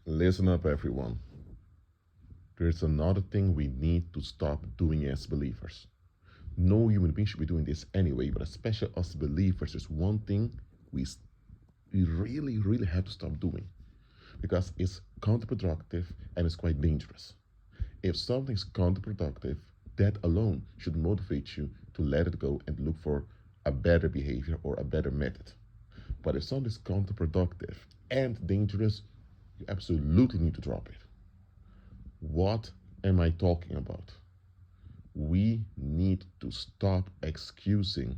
Listen up, everyone. There's another thing we need to stop doing as believers. No human being should be doing this anyway, but especially us believers, there's one thing we, we really, really have to stop doing because it's counterproductive and it's quite dangerous. If something's counterproductive, that alone should motivate you to let it go and look for a better behavior or a better method. But if something's counterproductive and dangerous, you absolutely need to drop it. What am I talking about? We need to stop excusing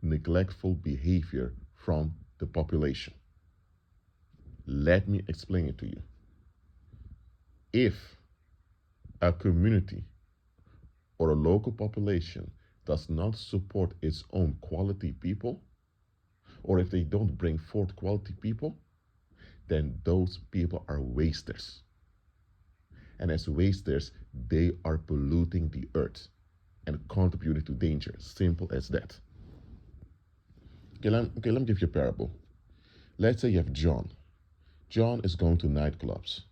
neglectful behavior from the population. Let me explain it to you. If a community or a local population does not support its own quality people, or if they don't bring forth quality people, then those people are wasters. And as wasters, they are polluting the earth and contributing to danger. Simple as that. Okay, let me give you a parable. Let's say you have John. John is going to nightclubs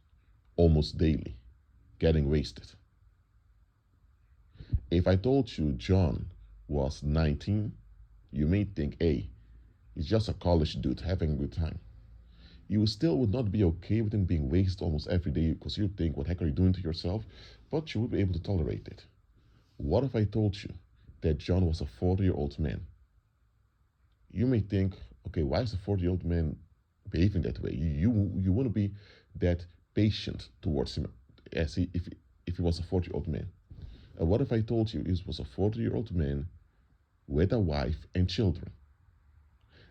almost daily, getting wasted. If I told you John was 19, you may think, hey, he's just a college dude having a good time. You still would not be okay with him being wasted almost every day because you think, what the heck are you doing to yourself? But you would be able to tolerate it. What if I told you that John was a 40-year-old man? You may think, okay, why is a 40-year-old man behaving that way? You want to be that patient towards him as if he was a 40-year-old man. And what if I told you he was a 40-year-old man with a wife and children?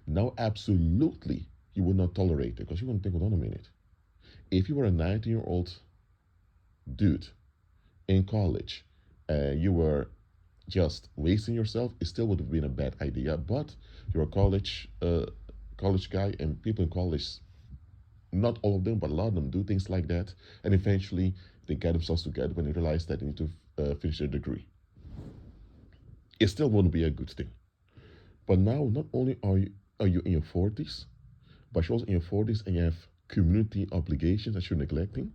Now, absolutely, you would not tolerate it because you wouldn't think, hold on a minute. If you were a 19-year-old dude in college, you were just wasting yourself, it still would have been a bad idea. But you're a college guy, and people in college, not all of them, but a lot of them do things like that, and eventually they get themselves together when they realize that they need to finish their degree. It still wouldn't be a good thing. But now, not only are you in your 40s, but you're also in your 40s and you have community obligations that you're neglecting.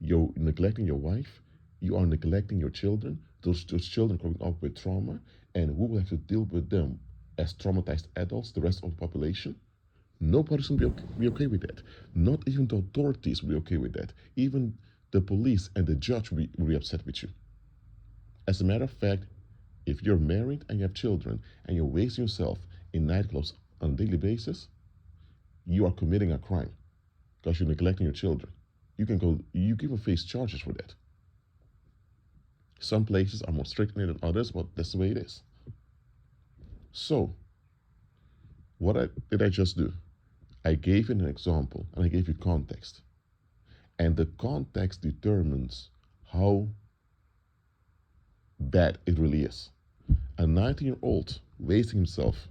You're neglecting your wife. You are neglecting your children. Those children growing up with trauma, and who will have to deal with them as traumatized adults, the rest of the population? Nobody's going to be okay with that. Not even the authorities will be okay with that. Even the police and the judge will be upset with you. As a matter of fact, if you're married and you have children and you're wasting yourself in nightclubs on a daily basis, you are committing a crime because you're neglecting your children. You can even face charges for that. Some places are more strict than others, but that's the way it is. So, did I just do? I gave you an example and I gave you context. And the context determines how bad it really is. A 19-year-old wasting himself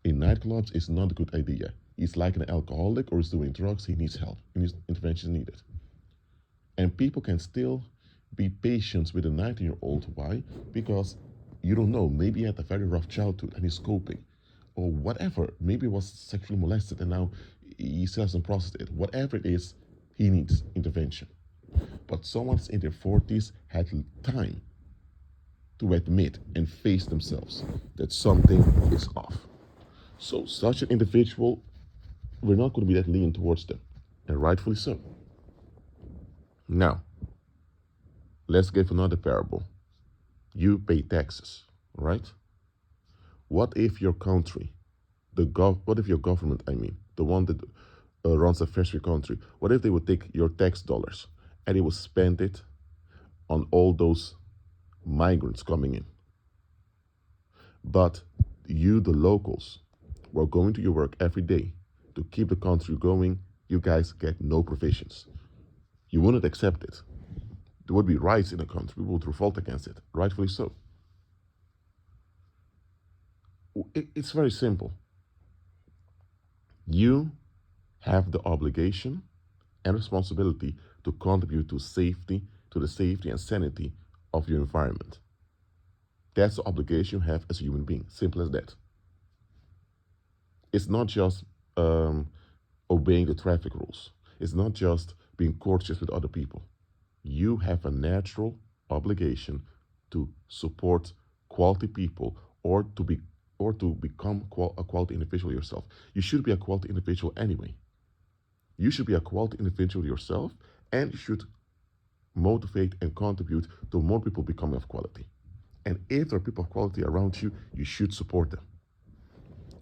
in nightclubs is not a good idea. He's like an alcoholic or he's doing drugs, he needs help. He needs intervention needed. And people can still be patient with a 19-year-old. Why? Because you don't know, maybe he had a very rough childhood and he's coping. Or whatever. Maybe he was sexually molested and now he still hasn't processed it. Whatever it is, he needs intervention. But someone in their 40s had time to admit and face themselves that something is off. So such an individual, we're not going to be that lenient towards them. And rightfully so. Now, let's give another parable. You pay taxes, right? What if your country, what if your government, the one that runs affairs for your country, what if they would take your tax dollars and they would spend it on all those migrants coming in? But you, the locals, who are going to your work every day to keep the country going, you guys get no provisions. You wouldn't accept it. There would be riots in the country. We would revolt against it, rightfully so. It's very simple. You have the obligation and responsibility to contribute to the safety and sanity of your environment. That's the obligation you have as a human being. Simple as that. It's not just, obeying the traffic rules. It's not just being courteous with other people. You have a natural obligation to support quality people or to become a quality individual yourself. You should be a quality individual anyway. You should be a quality individual yourself, and you should motivate and contribute to more people becoming of quality. And if there are people of quality around you, you should support them.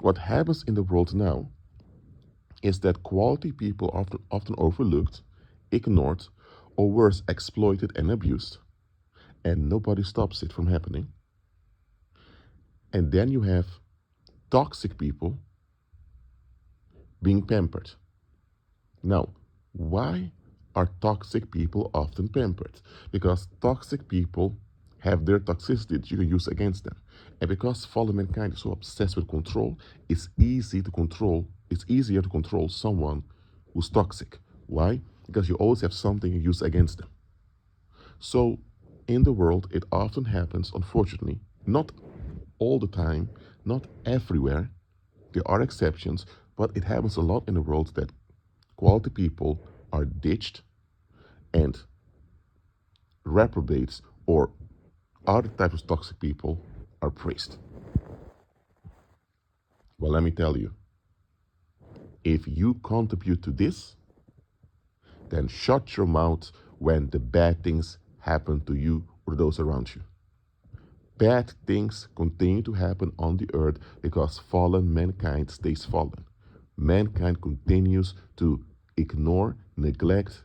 What happens in the world now is that quality people are often overlooked, ignored, or worse, exploited and abused, and nobody stops it from happening. And then you have toxic people being pampered. Now, why are toxic people often pampered? Because toxic people have their toxicity that you can use against them. And because fallen mankind is so obsessed with control, it's easier to control someone who's toxic. Why? Because you always have something you use against them. So in the world, it often happens, unfortunately, not all the time, not everywhere. There are exceptions, but it happens a lot in the world that quality people are ditched and reprobates or other types of toxic people are praised. Well, let me tell you, if you contribute to this, then shut your mouth when the bad things happen to you or those around you. Bad things continue to happen on the earth because fallen mankind stays fallen. Mankind continues to ignore, neglect,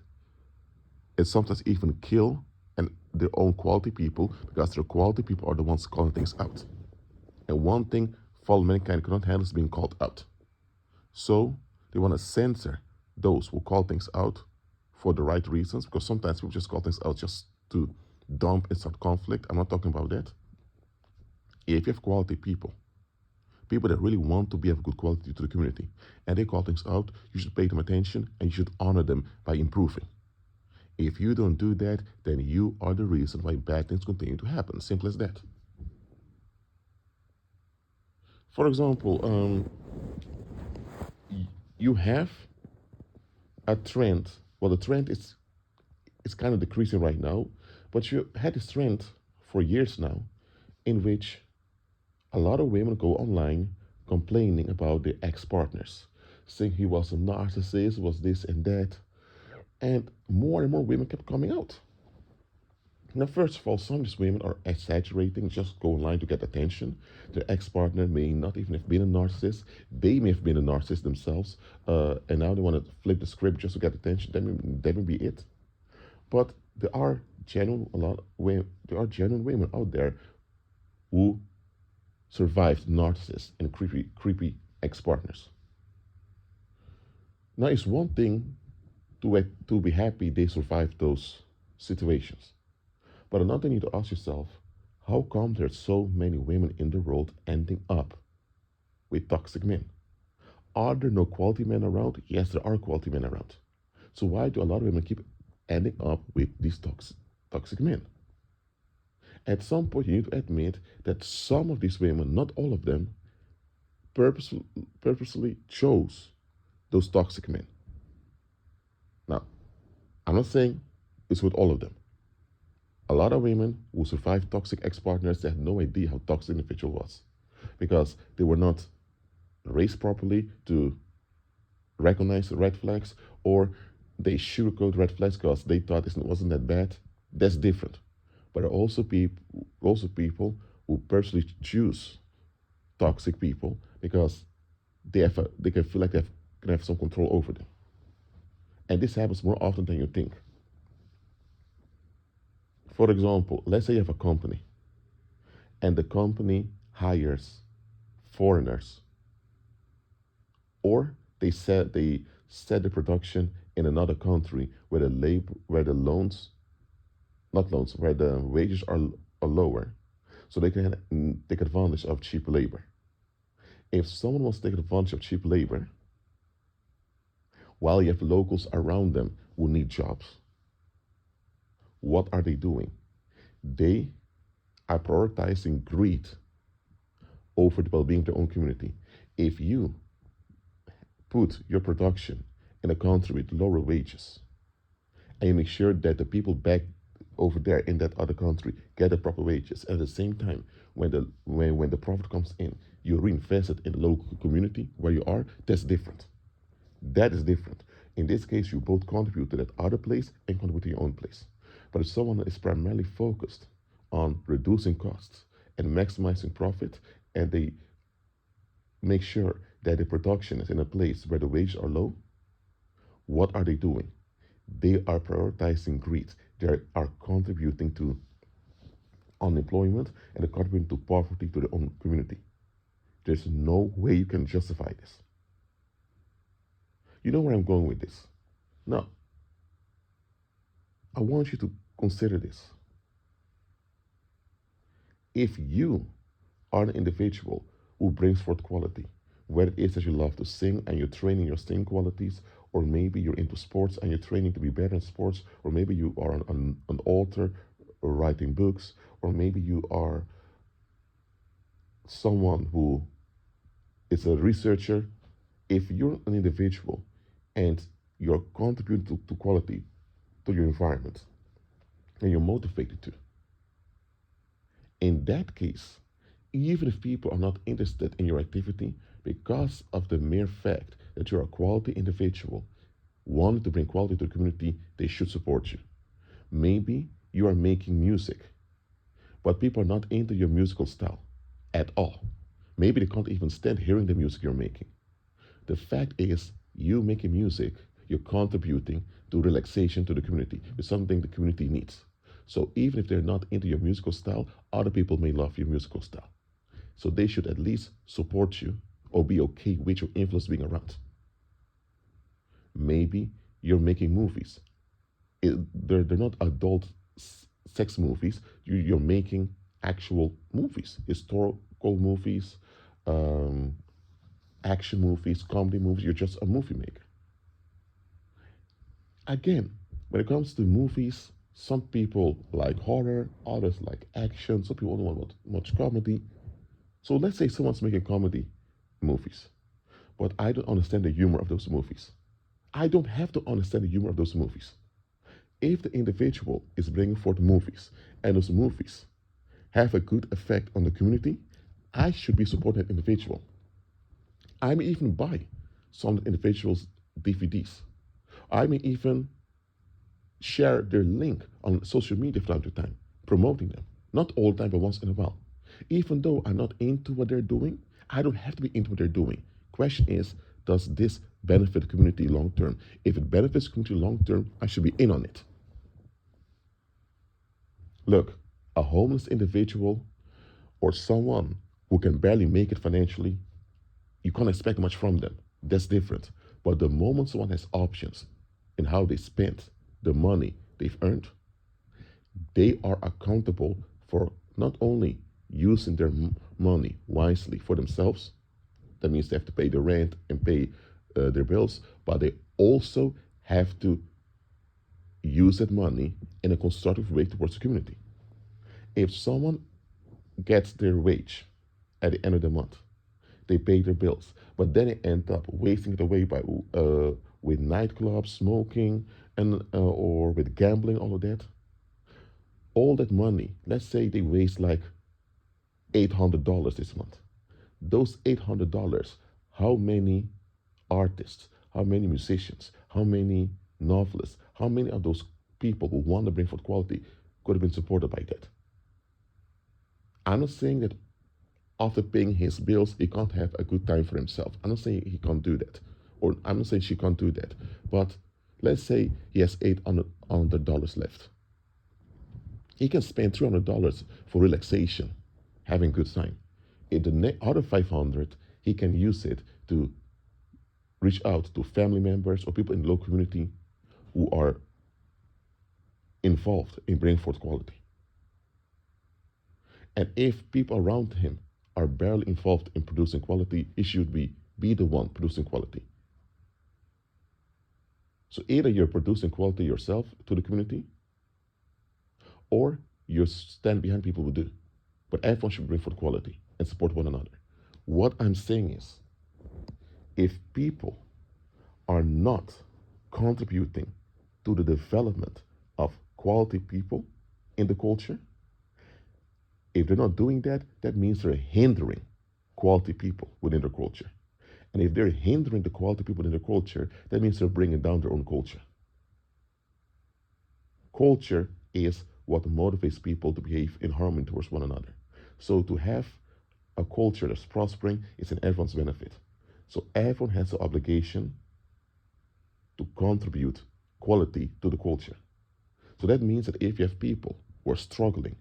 and sometimes even kill their own quality people because their quality people are the ones calling things out. And one thing fallen mankind cannot handle is being called out. So they want to censor those who call things out for the right reasons, because sometimes people just call things out just to dump and start conflict. I'm not talking about that. If you have quality people, people that really want to be of good quality to the community, and they call things out, you should pay them attention and you should honor them by improving. If you don't do that, then you are the reason why bad things continue to happen. Simple as that. For example, you have a trend. Well, the trend is it's kind of decreasing right now, but you had this trend for years now, in which a lot of women go online complaining about their ex-partners, saying he was a narcissist, was this and that, and more women kept coming out. Now, first of all, some of these women are exaggerating, just go online to get attention. Their ex-partner may not even have been a narcissist. They may have been a narcissist themselves, and now they want to flip the script just to get attention. That may be it. But there are there are genuine women out there who survived narcissists and creepy ex-partners. Now, it's one thing to be happy they survived those situations. But another thing you need to ask yourself, how come there's so many women in the world ending up with toxic men? Are there no quality men around? Yes, there are quality men around. So why do a lot of women keep ending up with these toxic men? At some point, you need to admit that some of these women, not all of them, purposely chose those toxic men. Now, I'm not saying it's with all of them. A lot of women who survived toxic ex-partners, they had no idea how toxic the individual was because they were not raised properly to recognize the red flags, or they sugarcoat red flags because they thought it wasn't that bad. That's different. But there are also people who personally choose toxic people because they can feel like can have some control over them. And this happens more often than you think. For example, let's say you have a company and the company hires foreigners, or they set the production in another country where the loans not loans where the wages are lower, so they can take advantage of cheap labor. If someone wants to take advantage of cheap labor, while you have locals around them who need jobs, what are they doing? They are prioritizing greed over the well-being of their own community. If you put your production in a country with lower wages, and you make sure that the people back over there in that other country get the proper wages. At the same time, when the profit comes in, you reinvest it in the local community where you are. That's different. That is different. In this case, you both contribute to that other place and contribute to your own place. But if someone is primarily focused on reducing costs and maximizing profit, and they make sure that the production is in a place where the wages are low, what are they doing? They are prioritizing greed. They are contributing to unemployment and they're contributing to poverty to their own community. There's no way you can justify this. You know where I'm going with this? Now, I want you to consider this. If you are an individual who brings forth quality, whether it is that you love to sing and you're training your singing qualities, or maybe you're into sports and you're training to be better in sports, or maybe you are an author or writing books, or maybe you are someone who is a researcher. If you're an individual and you're contributing to quality to your environment and you're motivated to, in that case, even if people are not interested in your activity, because of the mere fact that you're a quality individual, wanting to bring quality to the community, they should support you. Maybe you are making music, but people are not into your musical style at all. Maybe they can't even stand hearing the music you're making. The fact is, you making music, you're contributing to relaxation to the community. It's something the community needs. So even if they're not into your musical style, other people may love your musical style. So they should at least support you or be okay with your influence being around. Maybe you're making movies. They're not adult sex movies. You're making actual movies, historical movies, action movies, comedy movies. You're just a movie maker. Again, when it comes to movies, some people like horror, others like action, some people don't want much comedy. So let's say someone's making comedy movies, but I don't understand the humor of those movies. I don't have to understand the humor of those movies. If the individual is bringing forth movies and those movies have a good effect on the community, I should be supporting that individual. I may even buy some individuals' DVDs. I may even share their link on social media from time to time, promoting them. Not all the time, but once in a while. Even though I'm not into what they're doing, I don't have to be into what they're doing. Question is, does this benefit the community long term? If it benefits the community long term, I should be in on it. Look, a homeless individual or someone who can barely make it financially, you can't expect much from them. That's different. But the moment someone has options in how they spend the money they've earned, they are accountable for not only using their money wisely for themselves, that means they have to pay the rent and pay their bills, but they also have to use that money in a constructive way towards the community. If someone gets their wage at the end of the month, they pay their bills, but then they end up wasting it away by with nightclubs, smoking, and or with gambling, all of that. All that money, let's say they waste like $800 this month. Those $800, how many artists, how many musicians, how many novelists, how many of those people who want to bring forth quality could have been supported by that? I'm not saying that after paying his bills, he can't have a good time for himself. I'm not saying he can't do that. Or I'm not saying she can't do that. But let's say he has $800 left. He can spend $300 for relaxation, having a good time. In the other 500, he can use it to reach out to family members or people in the local community who are involved in bringing forth quality. And if people around him are barely involved in producing quality, he should be the one producing quality. So either you're producing quality yourself to the community, or you stand behind people who do. But everyone should bring forth quality and support one another. What I'm saying is, if people are not contributing to the development of quality people in the culture? If they're not doing that, that means they're hindering quality people within their culture. And if they're hindering the quality people in their culture, that means they're bringing down their own culture. Culture is what motivates people to behave in harmony towards one another. So to have a culture that's prospering is in everyone's benefit. So everyone has the obligation to contribute quality to the culture. So that means that if you have people who are struggling,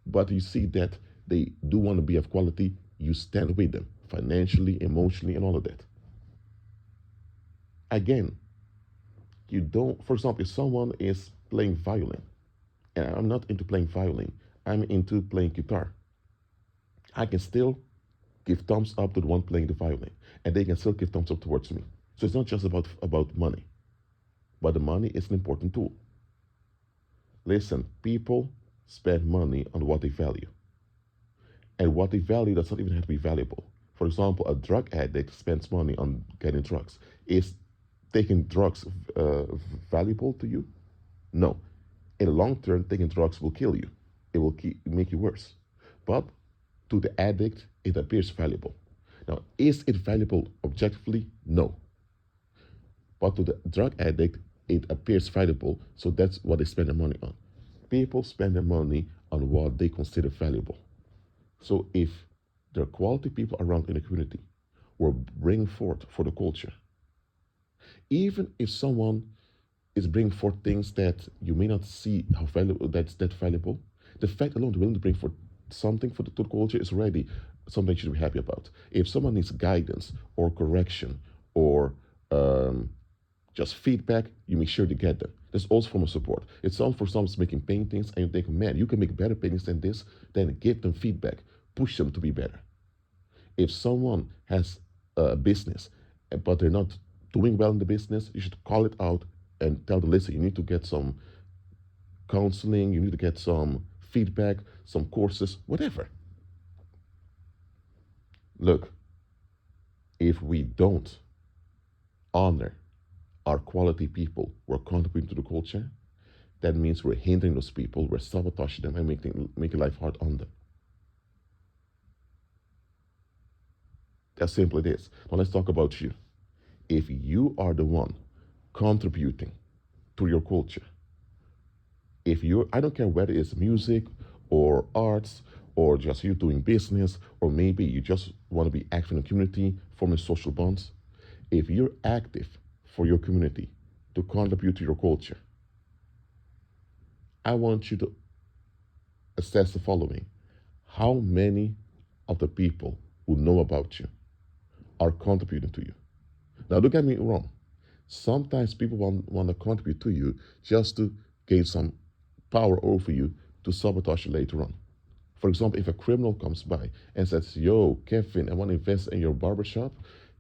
but you see that they do want to be of quality, you stand with them financially, emotionally, and all of that. Again, you don't, for example, if someone is playing violin, and I'm not into playing violin, I'm into playing guitar, I can still give thumbs up to the one playing the violin, and they can still give thumbs up towards me. So it's not just about money, but the money is an important tool. Listen, people spend money on what they value, and what they value does not even have to be valuable. For example, a drug addict spends money on getting drugs. Is taking drugs valuable to you? No. In the long term, taking drugs will kill you. It will make you worse. But to the addict, it appears valuable. Now, is it valuable objectively? No. But to the drug addict, it appears valuable, so that's what they spend their money on. People spend their money on what they consider valuable. So if there are quality people around in the community who are bringing forth for the culture, even if someone is bringing forth things that you may not see how valuable that's that valuable, the fact alone they're willing to bring forth something for the culture is already something you should be happy about. If someone needs guidance or correction or just feedback, you make sure to get them. There's also a form of support. It's some for someone's making paintings and you think, man, you can make better paintings than this, then give them feedback, push them to be better. If someone has a business, but they're not doing well in the business, you should call it out and tell them, listen, you need to get some counseling, you need to get some feedback, some courses, whatever. Look, if we don't honor our quality people who are contributing to the culture, that means we're hindering those people, we're sabotaging them and making life hard on them. That's simple it is. Now let's talk about you. If you are the one contributing to your culture, if you're, I don't care whether it's music or arts or just you doing business, or maybe you just want to be active in the community, forming social bonds, if you're active for your community to contribute to your culture, I want you to assess the following. How many of the people who know about you are contributing to you? Now, don't get me wrong. Sometimes people want to contribute to you just to gain some power over you to sabotage you later on. For example, if a criminal comes by and says, yo, Kevin, I want to invest in your barbershop,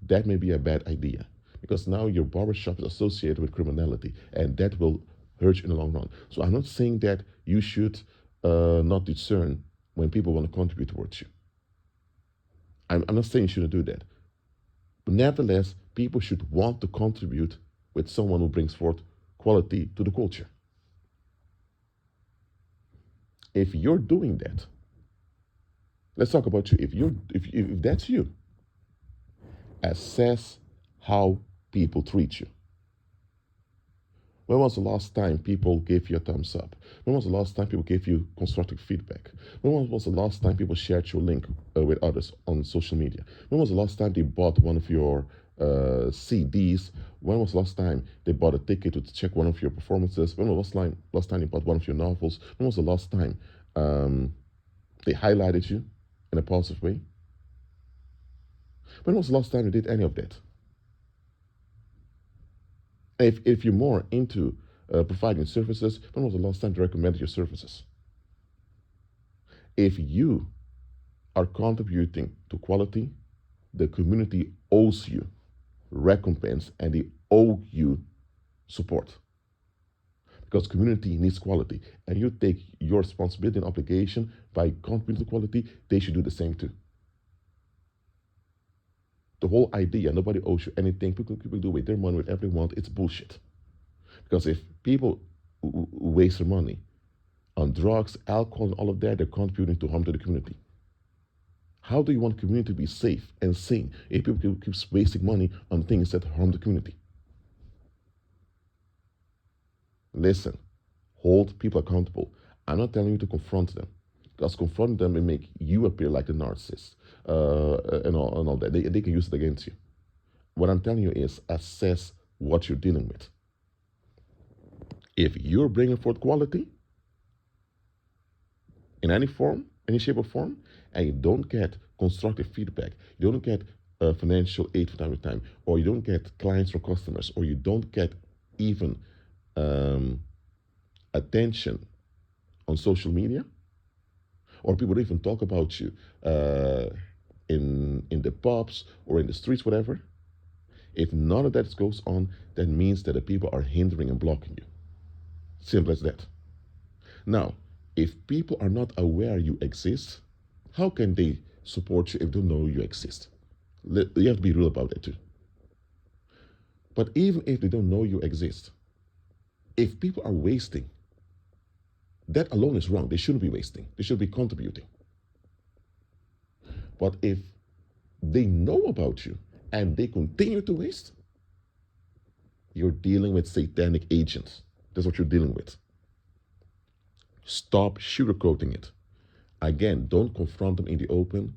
that may be a bad idea because now your barbershop is associated with criminality and that will hurt you in the long run. So I'm not saying that you should not discern when people want to contribute towards you. I'm not saying you shouldn't do that. But nevertheless, people should want to contribute with someone who brings forth quality to the culture. If you're doing that, let's talk about you. If that's you, assess how people treat you. When was the last time people gave you a thumbs up? When was the last time people gave you constructive feedback? When was the last time people shared your link with others on social media? When was the last time they bought one of your CDs? When was the last time they bought a ticket to check one of your performances? When was the last time they bought one of your novels? When was the last time they highlighted you in a positive way? When was the last time you did any of that? If you're more into providing services, when was the last time you recommended your services? If you are contributing to quality, the community owes you recompense and they owe you support. Because community needs quality. And you take your responsibility and obligation by contributing to quality, they should do the same too. the whole idea, nobody owes you anything, people do with their money whatever they want, it's bullshit. Because if people waste their money on drugs, alcohol, and all of that, they're contributing to harm to the community. How do you want the community to be safe and sane if people keep wasting money on things that harm the community? Listen, hold people accountable. I'm not telling you to confront them, because confronting them may make you appear like the narcissist and all that. They can use it against you. What I'm telling you is assess what you're dealing with. If you're bringing forth quality in any form, any shape or form, and you don't get constructive feedback, you don't get financial aid from time to time, or you don't get clients or customers, or you don't get even attention on social media, or people don't even talk about you in the pubs or in the streets, whatever. If none of that goes on, that means that the people are hindering and blocking you. Simple as that. Now, if people are not aware you exist, how can they support you if they don't know you exist? You have to be real about that too. But even if they don't know you exist, if people are wasting, that alone is wrong. They shouldn't be wasting. They should be contributing. But if they know about you and they continue to waste, you're dealing with satanic agents. That's what you're dealing with. Stop sugarcoating it. Again, don't confront them in the open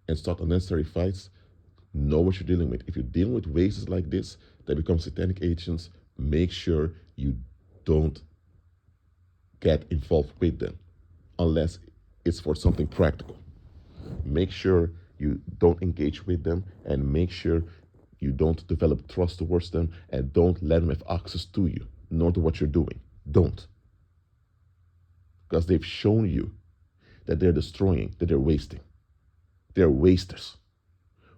and start unnecessary fights. Know what you're dealing with. If you're dealing with wasters like this that become satanic agents, make sure you don't get involved with them unless it's for something practical. Make sure you don't engage with them, and make sure you don't develop trust towards them, and don't let them have access to you, nor to what you're doing. Don't. Because they've shown you that they're destroying, that they're wasting. They're wasters.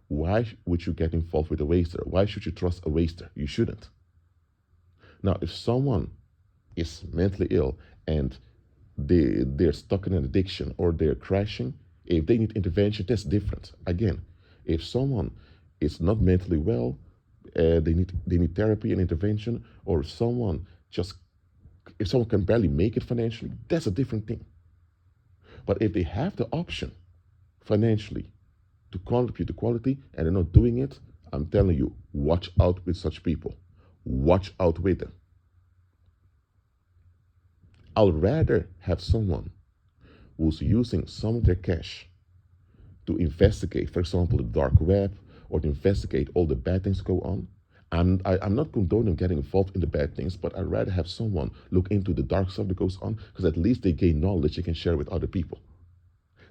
Why would you get involved with a waster? Why should you trust a waster? You shouldn't. Now, if someone is mentally ill and they're stuck in an addiction or they're crashing, if they need intervention, that's different. Again, if someone is not mentally well, they need therapy and intervention, or if someone can barely make it financially, that's a different thing. But if they have the option financially to contribute to quality and they're not doing it, I'm telling you, watch out with such people. Watch out with them. I'll rather have someone who's using some of their cash to investigate, for example, the dark web, or to investigate all the bad things that go on. I'm not condoning getting involved in the bad things, but I'd rather have someone look into the dark stuff that goes on, because at least they gain knowledge they can share with other people.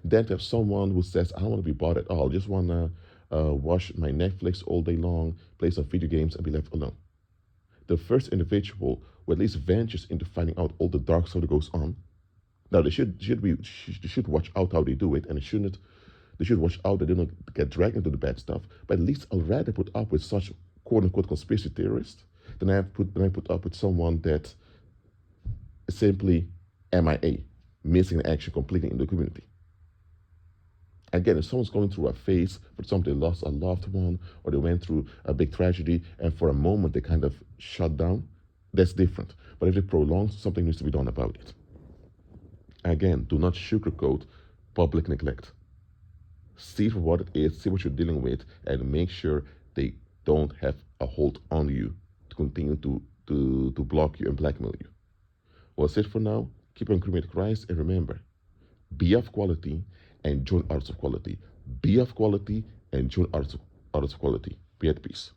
Then to have someone who says, I don't want to be bothered at all, I just want to watch my Netflix all day long, play some video games, and be left alone. The first individual who at least ventures into finding out all the dark stuff that goes on. Now they should watch out how they do it, and they should watch out that they don't get dragged into the bad stuff. But at least I'll rather put up with such quote unquote conspiracy theorist than I put up with someone that is simply MIA, missing action completely in the community. Again, if someone's going through a phase, for example, they lost a loved one, or they went through a big tragedy, and for a moment they kind of shut down, that's different. But if it prolongs, something needs to be done about it. Again, do not sugarcoat public neglect. See for what it is, see what you're dealing with, and make sure they don't have a hold on you to continue to block you and blackmail you. Well, that's it for now. Keep on committing to Christ, and remember, be of quality and join others of quality. Be of quality and join others of quality. Be at peace.